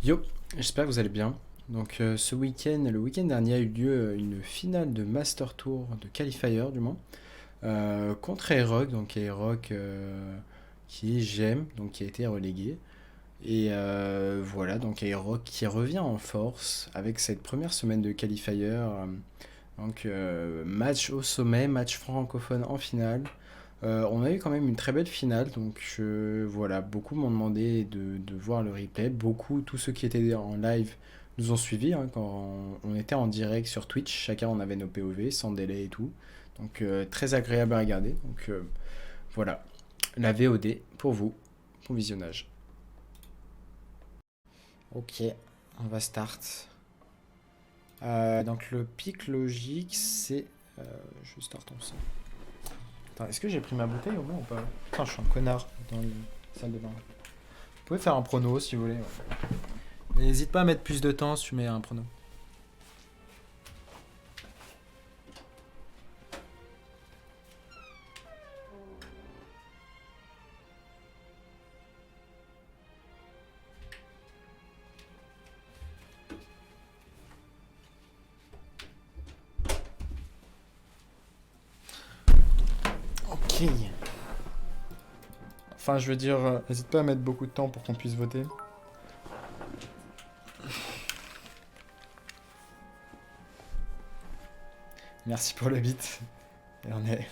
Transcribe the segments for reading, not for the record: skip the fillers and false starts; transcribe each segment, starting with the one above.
Yo, j'espère que vous allez bien. Donc ce week-end, le week-end dernier a eu lieu une finale de Master Tour de Qualifier du moins contre Aerox, donc Aerox qui est GEM, donc qui a été relégué. Et voilà, donc Aerox qui revient en force avec cette première semaine de Qualifier. Donc match au sommet, match francophone en finale. On a eu quand même une très belle finale, donc voilà, beaucoup m'ont demandé de voir le replay. Beaucoup, tous ceux qui étaient en live nous ont suivis hein, quand on était en direct sur Twitch. Chacun on avait nos POV sans délai et tout. Donc très agréable à regarder. Donc voilà, la VOD pour vous, pour visionnage. Ok, on va start. Donc le pic logique c'est... je start ensemble. Attends, est-ce que j'ai pris ma bouteille au moins ou pas? Putain, je suis un connard dans la salle de bain. Vous pouvez faire un prono si vous voulez. Ouais. Mais n'hésite pas à mettre plus de temps si tu mets un prono. Ok. Enfin, je veux dire, n'hésite pas à mettre beaucoup de temps pour qu'on puisse voter. Merci pour le beat. Et on est.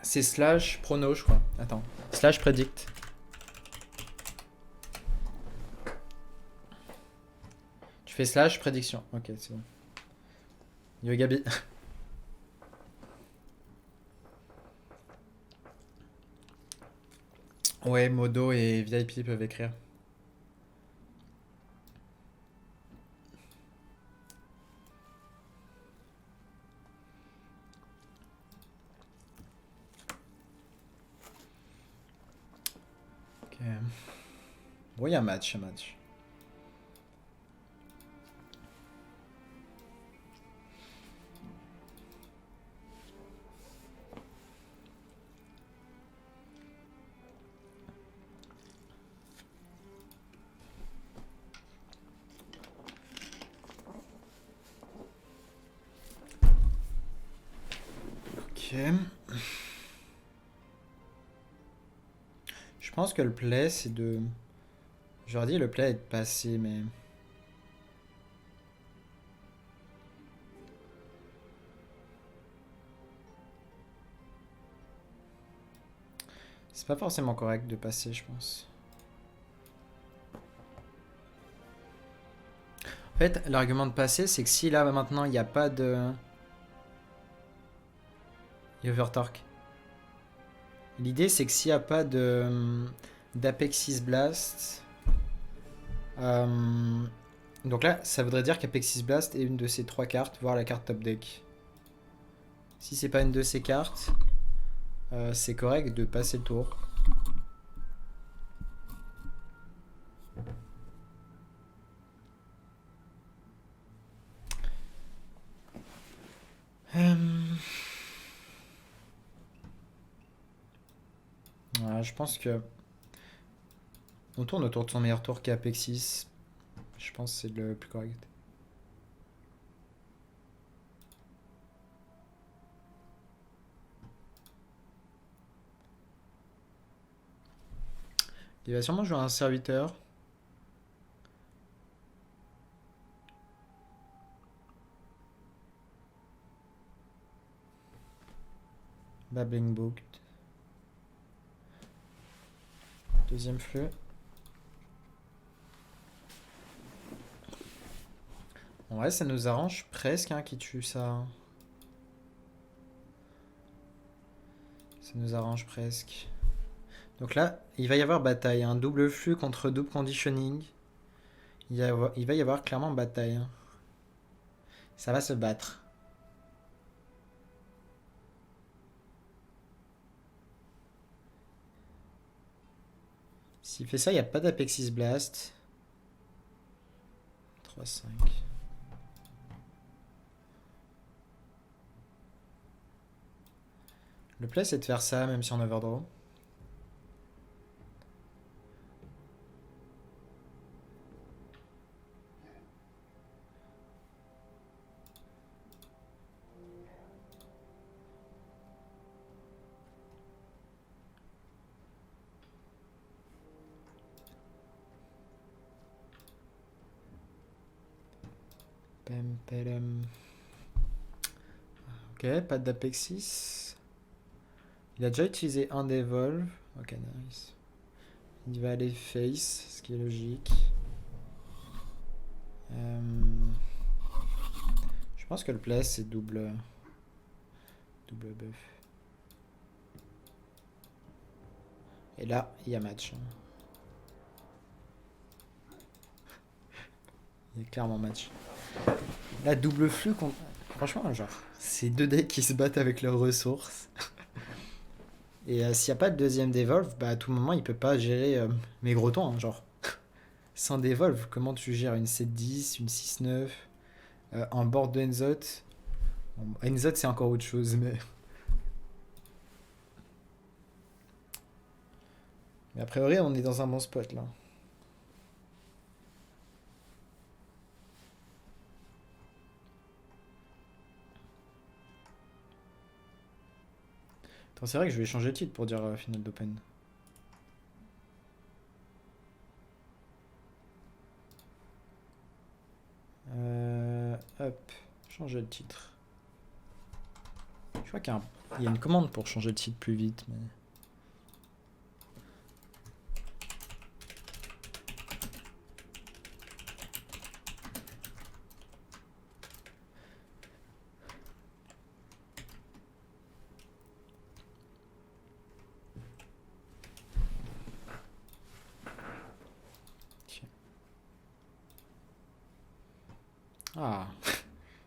C'est slash prono, je crois. Attends. Slash predict. Tu fais slash prédiction. Ok, c'est bon. Yo Gabi. Ouais, Modo et VIP peuvent écrire. Ok. Bon, il y a un match, un match. Ok. Je pense que le play, c'est de... J'aurais dit le play est de passer, mais... C'est pas forcément correct de passer, je pense. En fait, l'argument de passer, c'est que si là, maintenant, il n'y a pas de... Overtorque. L'idée, c'est que s'il n'y a pas de d'Apexis Blast... donc là, ça voudrait dire qu'Apexis Blast est une de ces trois cartes, voire la carte top deck. Si c'est pas une de ces cartes, c'est correct de passer le tour. Voilà, je pense que on tourne autour de son meilleur tour qu'Apexis. Je pense que c'est le plus correct. Il va sûrement jouer un serviteur. Babbling Book. Deuxième flux. En vrai, ça nous arrange presque hein, qui tue ça. Ça nous arrange presque. Donc là, il va y avoir bataille. Un double flux contre double conditioning. Il va y avoir clairement bataille. Hein. Ça va se battre. S'il fait ça, il n'y a pas d'Apexis Blast. 3-5. Le play, c'est de faire ça, même si on overdraw. Pem, pelem. Ok, pas d'Apexis. Il a déjà utilisé un Devolve. Ok, nice. Il va aller face, ce qui est logique. Je pense que le play, c'est double buff. Et là, il y a match. Il y a clairement match. Là, double flux contre... Franchement, genre, c'est deux decks qui se battent avec leurs ressources. Et s'il n'y a pas de deuxième Devolve, bah à tout moment, il peut pas gérer mes gros tons, hein, genre. Sans Devolve, comment tu gères une 7-10, une 6-9, un board de Enzot? Bon, Enzot, c'est encore autre chose, mais... Mais a priori, on est dans un bon spot, là. Attends, c'est vrai que je vais changer de titre pour dire Final d'Open. Hop, changer de titre. Je crois qu'il y a une commande pour changer de titre plus vite, mais... Ah,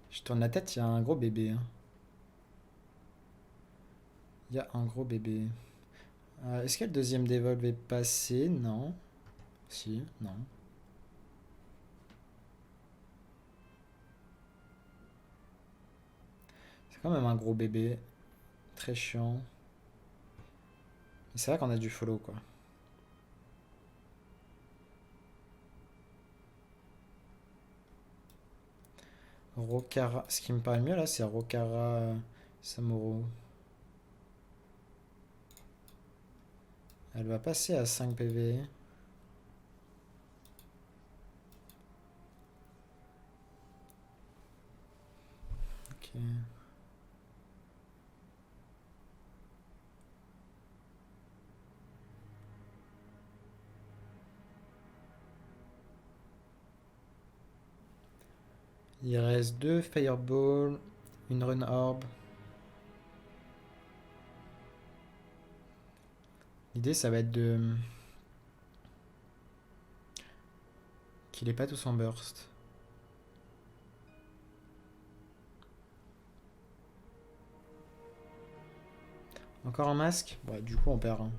je tourne la tête, il y a un gros bébé, hein. Il y a un gros bébé. Est-ce que le deuxième Devolve est passé? Non. Si, non. C'est quand même un gros bébé. Très chiant. Mais c'est vrai qu'on a du follow, quoi. Rokara. Ce qui me paraît mieux là, c'est Rokara Samuro. Elle va passer à 5 PV. Ok. Il reste 2 Fireball, une Run Orb. L'idée, ça va être de... qu'il ait pas tous en burst. Encore un masque? Ouais, du coup, on perd. Hein.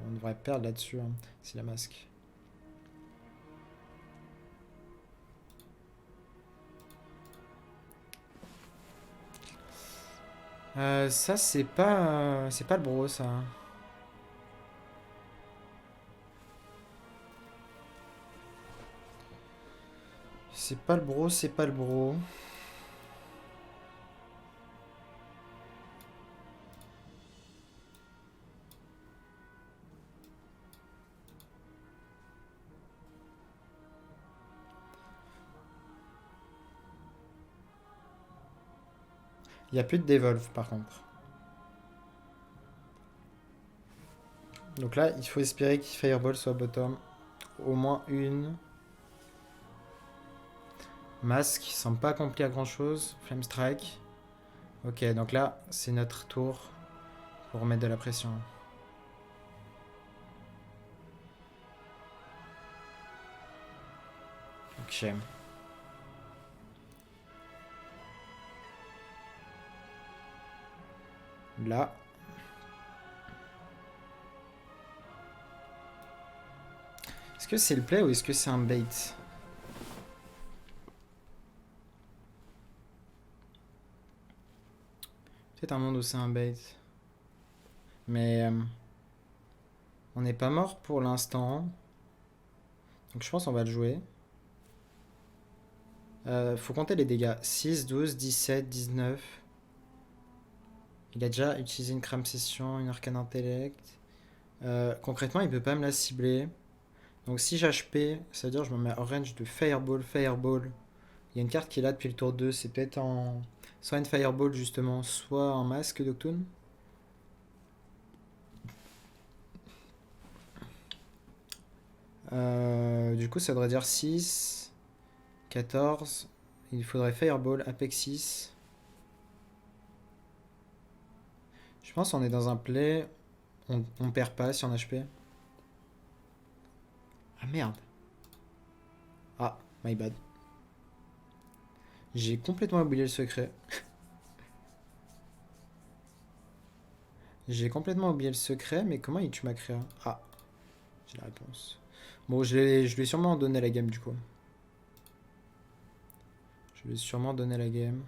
On devrait perdre là-dessus, hein, si la masque. Ça, c'est pas le bro, ça. C'est pas le bro, c'est pas le bro. Il n'y a plus de Devolve, par contre. Donc là, il faut espérer que Fireball soit bottom. Au moins une. Masque, il semble pas accomplir grand chose. Flame Strike. Ok, donc là, c'est notre tour pour remettre de la pression. Ok. Là. Est-ce que c'est le play ou est-ce que c'est un bait? Peut-être un monde où c'est un bait. Mais on n'est pas mort pour l'instant. Donc je pense qu'on va le jouer. Faut compter les dégâts. 6, 12, 17, 19. Il a déjà utilisé une crame session, une arcane intellect. Concrètement, il peut pas me la cibler. Donc si j'HP, ça veut dire que je me mets en range de Fireball, Fireball. Il y a une carte qui est là depuis le tour 2. C'est peut-être en... soit une Fireball justement, soit en masque d'Octune. Du coup, ça devrait dire 6, 14. Il faudrait Fireball, Apex 6. Je pense qu'on est dans un play. On perd pas si on HP. Ah merde. Ah, my bad. J'ai complètement oublié le secret. J'ai complètement oublié le secret, mais comment il tue ma créa? Ah, j'ai la réponse. Bon, je lui ai sûrement donné la game du coup. Je lui ai sûrement donné la game.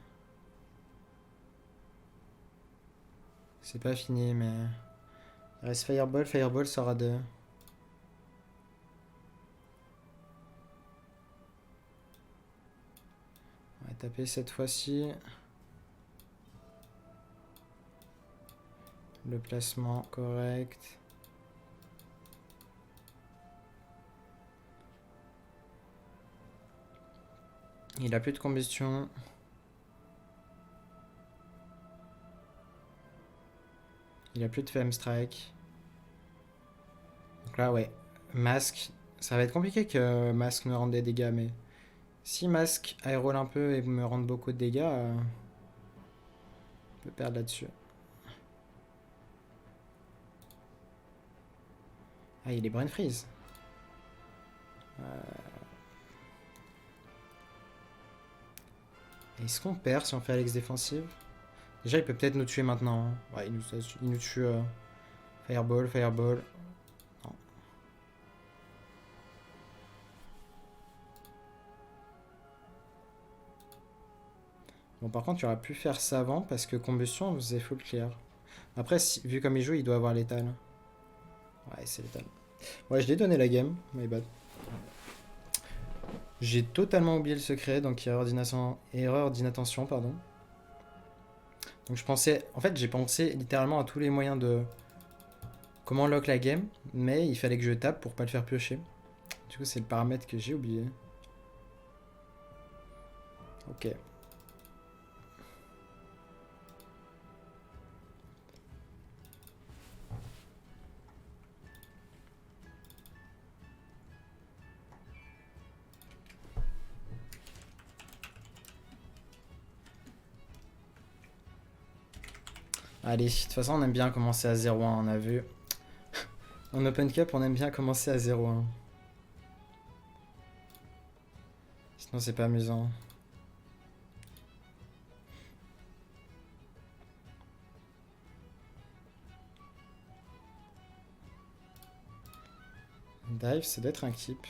C'est pas fini, mais... Il reste Fireball, Fireball sera 2. On va taper cette fois-ci. Le placement correct. Il a plus de combustion. Il a plus de Flame Strike. Donc là, ouais. Masque. Ça va être compliqué que Masque me rende des dégâts, mais... Si Masque aérole un peu et me rende beaucoup de dégâts, on peut perdre là-dessus. Ah, il est Brain Freeze. Est-ce qu'on perd si on fait Alex défensive? Déjà, il peut peut-être nous tuer maintenant. Hein. Ouais, il nous tue. Fireball, Fireball. Non. Bon, par contre, il aurait pu faire ça avant parce que combustion, on faisait full clear. Après, vu comme il joue, il doit avoir létal. Ouais, c'est létal. Ouais, je l'ai donné la game. My bad. J'ai totalement oublié le secret, donc erreur d'inattention, pardon. Donc je pensais, en fait, j'ai pensé littéralement à tous les moyens de comment lock la game, mais il fallait que je tape pour pas le faire piocher. Du coup, c'est le paramètre que j'ai oublié. Ok. Allez, de toute façon, on aime bien commencer à 0-1, on a vu. En Open Cup, on aime bien commencer à 0-1. Sinon, c'est pas amusant. Dive, ça doit être un keep.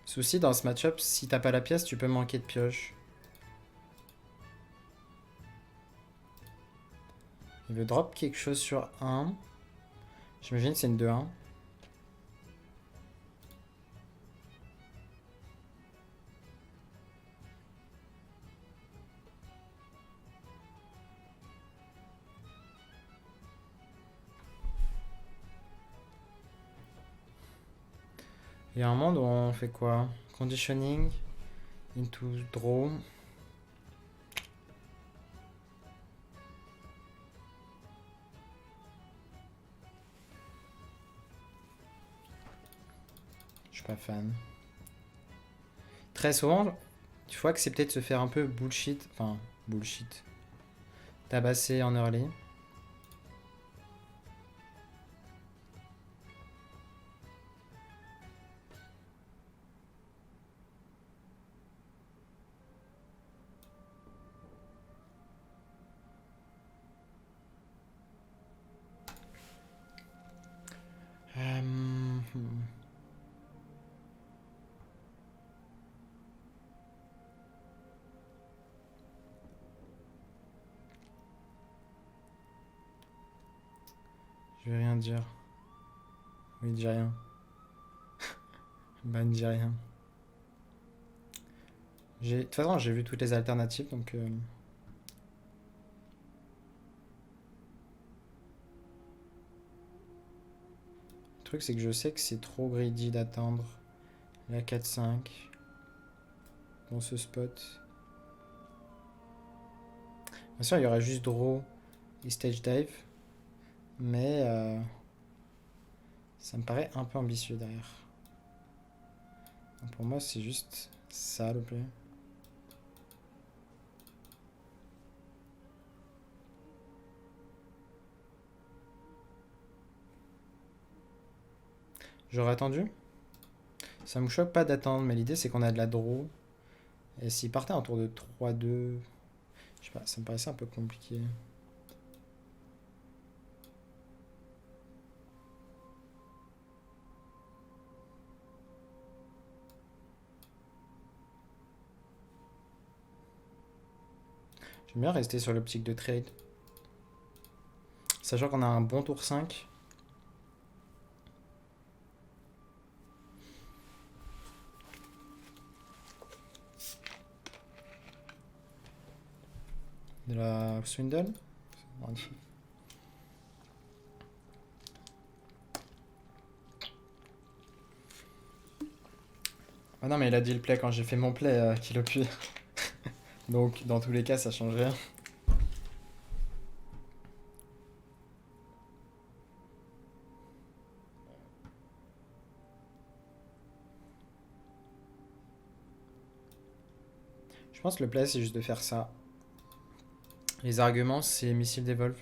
Souci dans ce match-up, si t'as pas la pièce, tu peux manquer de pioche. Il veut drop quelque chose sur 1. J'imagine que c'est une 2-1. Il y a un monde où on fait quoi? Conditioning, into draw. Je suis pas fan. Très souvent, il faut accepter de se faire un peu bullshit. Enfin, bullshit. Tabasser en early. Je vais rien dire. Oui, dis rien. Bah, ne dis rien. De toute façon, j'ai vu toutes les alternatives, donc... Le truc, c'est que je sais que c'est trop greedy d'attendre la 4-5 dans ce spot. Bien sûr, il y aura juste draw et stage dive, mais ça me paraît un peu ambitieux derrière. Donc pour moi, c'est juste ça le play. J'aurais attendu. Ça me choque pas d'attendre, mais l'idée c'est qu'on a de la draw. Et s'il partait en tour de 3-2, je sais pas, ça me paraissait un peu compliqué. J'aime bien rester sur l'optique de trade. Sachant qu'on a un bon tour 5. De la Swindle. Magnifique. Ah non, mais il a dit le play quand j'ai fait mon play, Kilo Puy. Donc, dans tous les cas, ça change rien. Je pense que le play, c'est juste de faire ça. Les arguments, c'est missile devolve.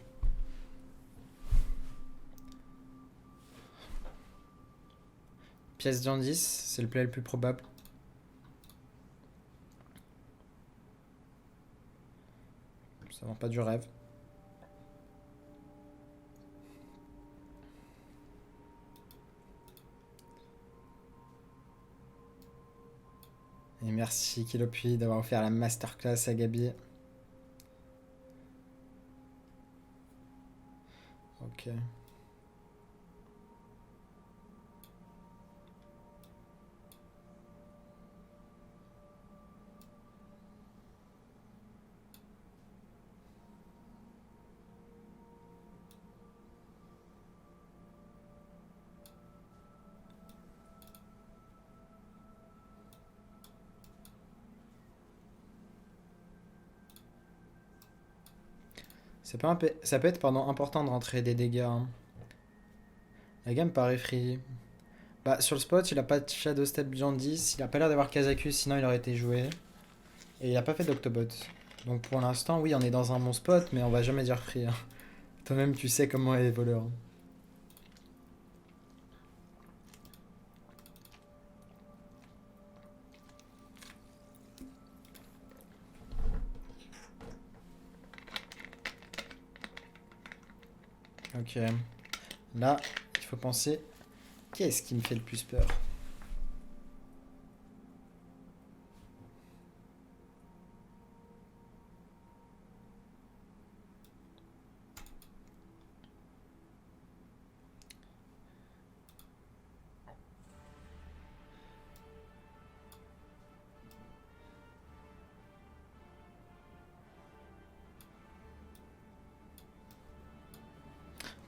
Pièce Jandice, c'est le play le plus probable. Ça vend pas du rêve. Et merci Kilopuy d'avoir offert la masterclass à Gabi. Ok. Ça peut être pardon, important de rentrer des dégâts, hein. La gamme paraît free. Bah, sur le spot, il a pas de Shadow Step Jandice, il a pas l'air d'avoir Kazakus, sinon il aurait été joué. Et il a pas fait d'Octobot. Donc pour l'instant, oui, on est dans un bon spot, mais on va jamais dire free, hein. Toi-même, tu sais comment est les voleurs. Ok. Là, il faut penser, qu'est-ce qui me fait le plus peur?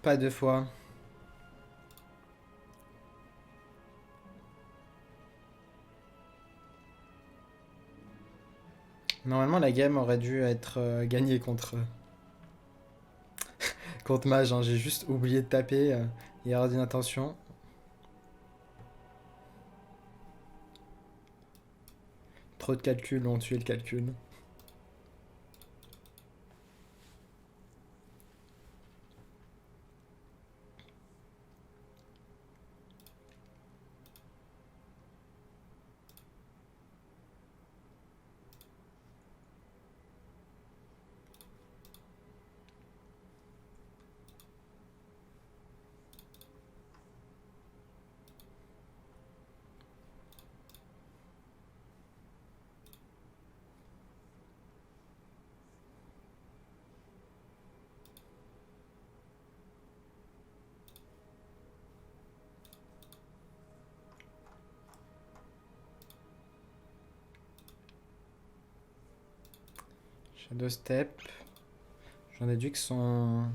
Pas deux fois. Normalement, la game aurait dû être gagnée contre Mage, hein. J'ai juste oublié de taper, erreur d'inattention. Trop de calculs ont tué le calcul. Shadow Step. J'en déduis que son...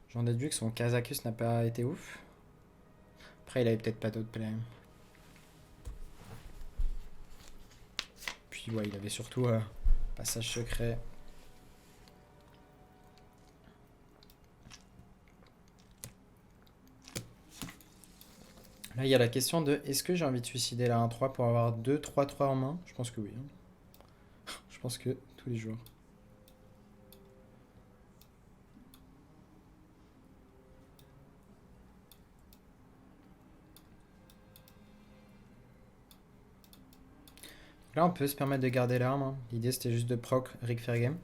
J'en déduis que son Kazakus n'a pas été ouf. Après, il avait peut-être pas d'autres plays. Puis, ouais, il avait surtout passage secret. Là, il y a la question de est-ce que j'ai envie de suicider la 1-3 pour avoir 2 3-3 en main? Je pense que oui. Je pense que tous les jours. Là, on peut se permettre de garder l'arme. Hein. L'idée, c'était juste de proc Rick Fairgame.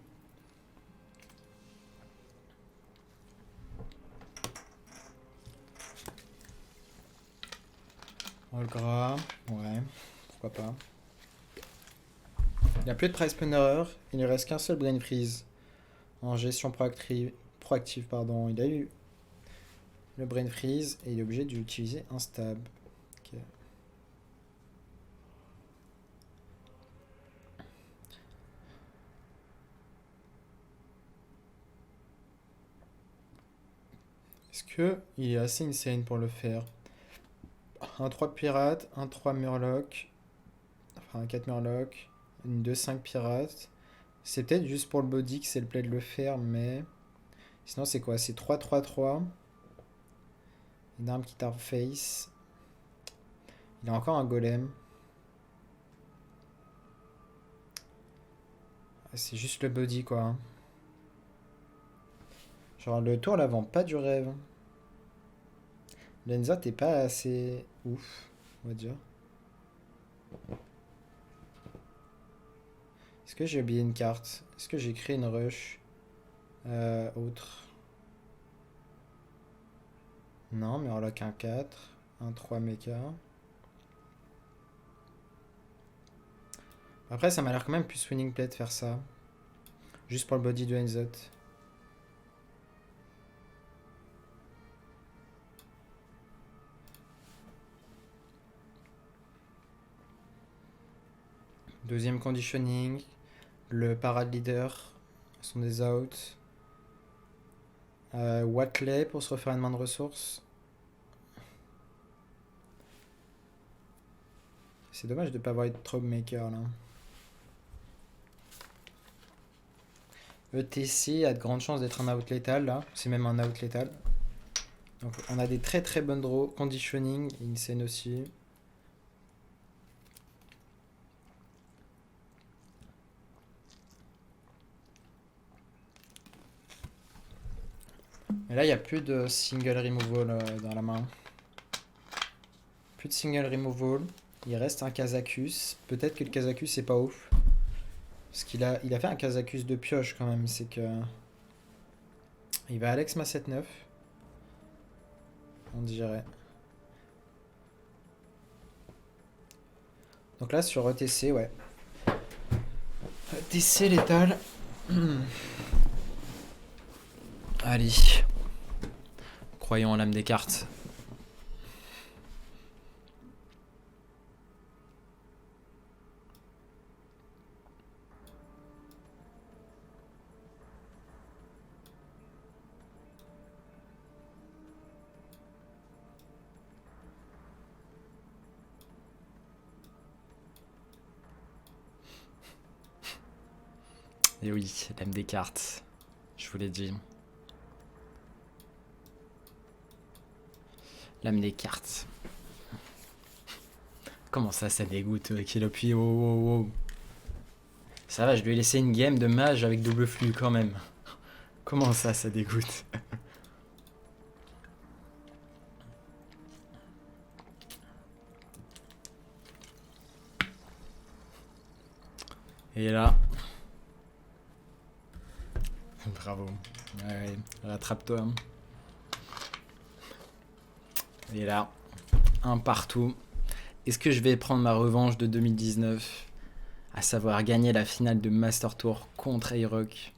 Olgra, ouais, pourquoi pas. Il n'y a plus de price punner, il ne reste qu'un seul brain freeze. En gestion proactive, pardon. Il a eu le brain freeze et il est obligé d'utiliser un stab. Okay. Est-ce que il est assez insane pour le faire? Un 3 pirate, un 3 murloc, enfin un 4 murloc, une 2-5 pirate. C'est peut-être juste pour le body que c'est le play de le faire, mais... Sinon c'est quoi? C'est 3-3-3. Une arme qui tape face. Il a encore un golem. C'est juste le body quoi. Hein. Genre le tour l'avant pas du rêve. Lenza t'es pas assez ouf, on va dire. Est-ce que j'ai oublié une carte? Est-ce que j'ai créé une rush autre? Non, mais on lock un 4, un 3 mecha. Après, ça m'a l'air quand même plus winning play de faire ça. Juste pour le body de Enzot. Deuxième conditioning. Le parade leader sont des outs. Watley pour se refaire une main de ressources. C'est dommage de ne pas avoir de Troublemaker là. ETC a de grandes chances d'être un out létal là. C'est même un out létal. Donc on a des très très bonnes draws. Conditioning, insane aussi. Et là il n'y a plus de single removal dans la main. Plus de single removal. Il reste un Kazakus. Peut-être que le Kazakus c'est pas ouf. Parce il a fait un Kazakus de pioche quand même. C'est que... Il va Alex ma 7-9. On dirait. Donc là sur ETC, ouais. ETC létal. Allez. Croyons en l'âme des cartes. Et oui, l'âme des cartes. Je vous l'ai dit. L'âme des cartes. Comment ça dégoûte qu'il appuie. Oh, oh, oh. Ça va, je lui ai laissé une game de mage avec double flux quand même. Comment ça dégoûte. Et là. Bravo. Ouais, rattrape-toi. Et là. Un partout. Est-ce que je vais prendre ma revanche de 2019, à savoir gagner la finale de Master Tour contre A-Rock?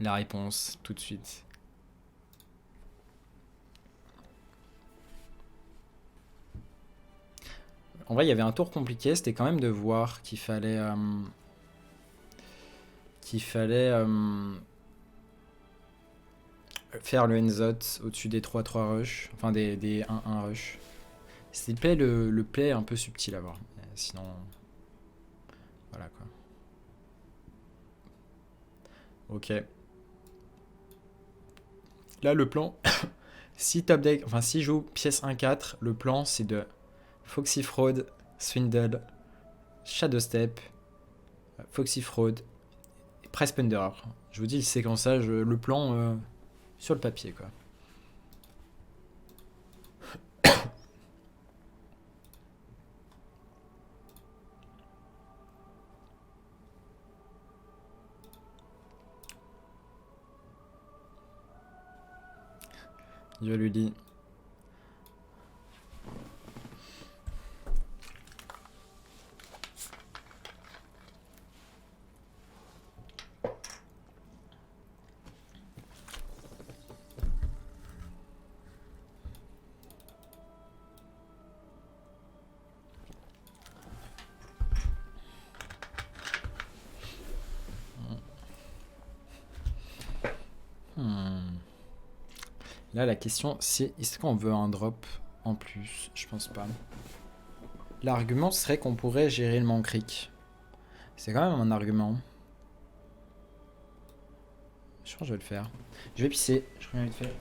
La réponse, tout de suite. En vrai, il y avait un tour compliqué, c'était quand même de voir qu'il fallait... faire le Enzot au-dessus des 3-3 rush, enfin des 1-1 rush. C'était le play un peu subtil à voir. Sinon, voilà quoi. Ok. Là, le plan, si top deck, enfin si joue pièce 1-4, le plan c'est de Foxy Fraud, Swindle, Shadow Step, Foxy Fraud, et Price Plunderer. Je vous dis le séquençage, le plan sur le papier quoi. Je lui dis. Là, la question, c'est est-ce qu'on veut un drop en plus? Je pense pas. L'argument serait qu'on pourrait gérer le Mankrik. C'est quand même un argument. Je pense que je vais le faire. Je vais pisser. Je reviens vite fait.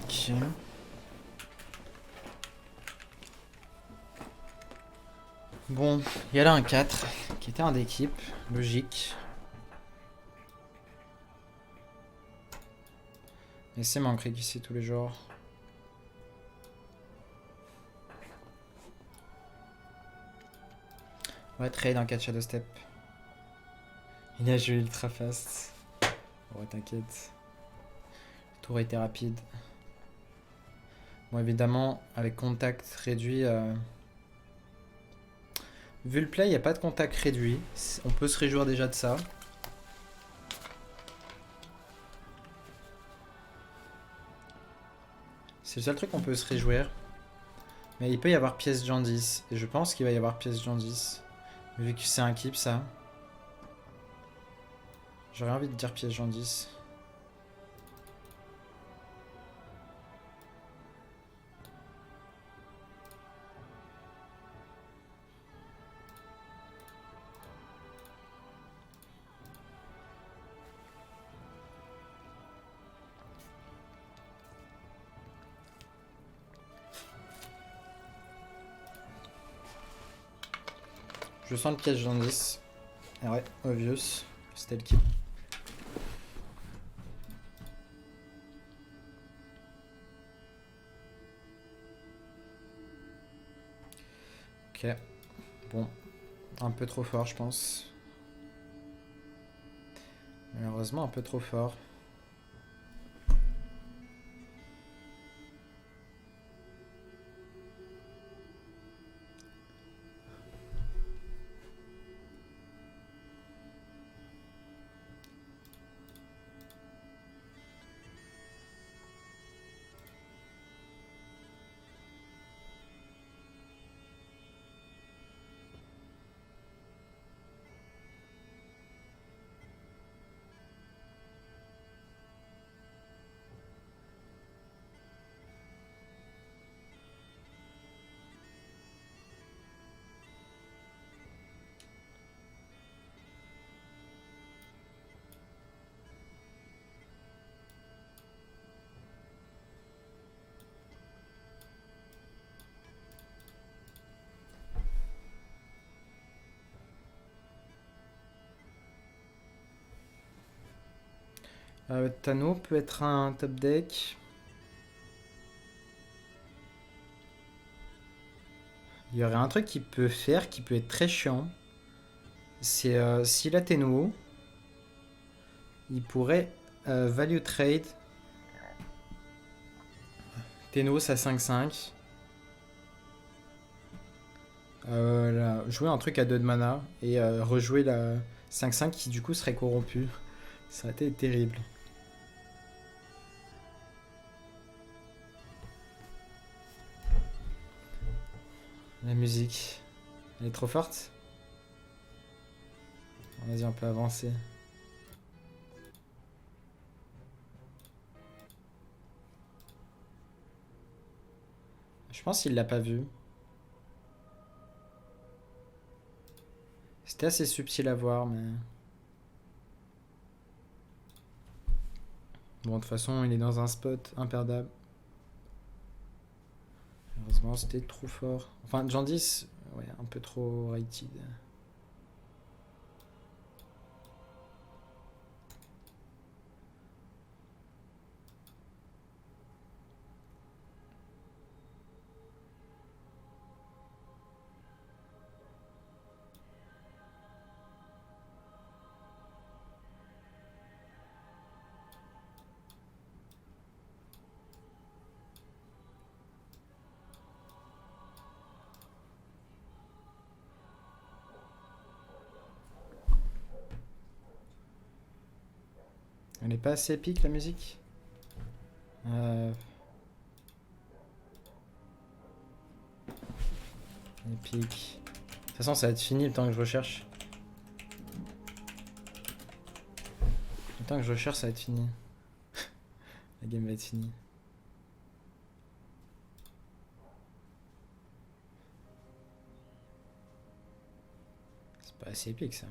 Ok. Bon, il y a là un 4 qui était un d'équipe, logique. Et c'est Mankrik ici tous les jours. Ouais, trade en 4 Shadow Step. Il a joué ultra fast. Ouais, t'inquiète. Le tour était rapide. Bon, évidemment, avec contact réduit... Vu le play, il n'y a pas de contact réduit. On peut se réjouir déjà de ça. C'est le seul truc qu'on peut se réjouir. Mais il peut y avoir pièce Jaundice. Et je pense qu'il va y avoir pièce Jaundice. Vu que c'est un keep, ça. J'aurais envie de dire pièce Jaundice. Je sens le piège Jaundice. Ah ouais, obvious. C'était le keep. Ok. Bon. Un peu trop fort, je pense. Malheureusement un peu trop fort. Tano peut être un top deck. Il y aurait un truc qu'il peut faire qui peut être très chiant. C'est s'il a Tenwo, il pourrait value trade Tenwo à 5-5. Jouer un truc à 2 de mana et rejouer la 5-5 qui du coup serait corrompu. Ça aurait été terrible. La musique, elle est trop forte. Vas-y, on peut avancer. Je pense qu'il l'a pas vu. C'était assez subtil à voir, mais... Bon, de toute façon, il est dans un spot imperdable. Heureusement, c'était trop fort. Enfin, Jandis, ouais, un peu trop rated. Elle est pas assez épique, la musique. Épique. De toute façon, ça va être fini le temps que je recherche. Le temps que je recherche, ça va être fini. La game va être finie. C'est pas assez épique, ça.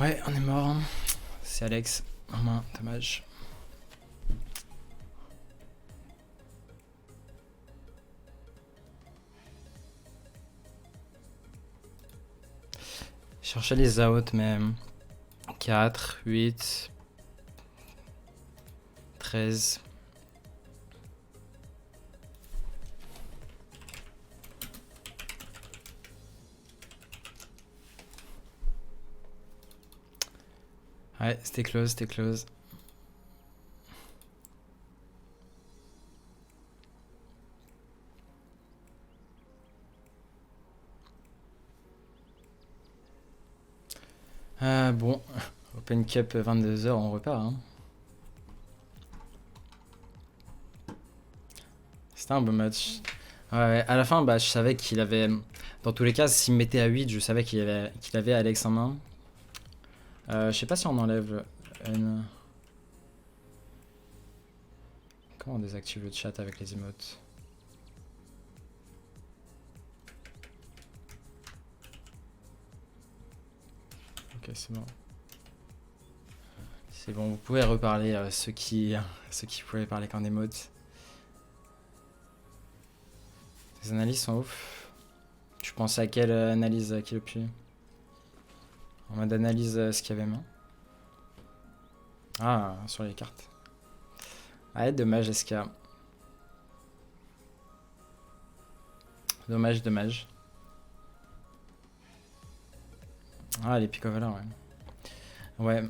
Ouais, on est mort. Hein. C'est Alex. Au moins, dommage. Je cherchais les outs, mais 4, 8, 13. Ouais, c'était close, c'était close. Bon, Open Cup 22h, on repart. Hein. C'était un bon match. Ouais, à la fin, bah, je savais qu'il avait. Dans tous les cas, s'il me mettait à 8, je savais qu'il avait Alex en main. Je sais pas si on enlève le N. Comment on désactive le chat avec les emotes? Ok, c'est bon. C'est bon, vous pouvez reparler ceux qui pouvaient parler qu'en emotes. Les analyses sont ouf. Tu pensais à quelle analyse qui le pue? En mode analyse ce qu'il y avait main. Ah, sur les cartes. Ah, dommage SK. Dommage, dommage. Ah, les picovaleurs, ouais. Ouais.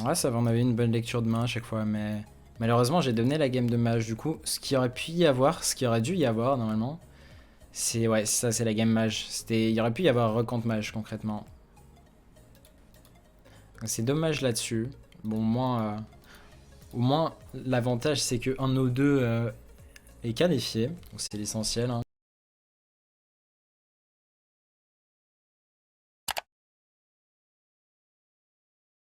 Ouais, ça va, on avait une bonne lecture de main à chaque fois, mais malheureusement, j'ai donné la game de mage. Du coup, ce qui aurait pu y avoir, ce qui aurait dû y avoir normalement, c'est ouais, ça, c'est la game mage. Il y aurait pu y avoir recompte mage concrètement. C'est dommage là-dessus. Bon, au moins l'avantage, c'est que un de nos deux est qualifié, donc c'est l'essentiel. Hein.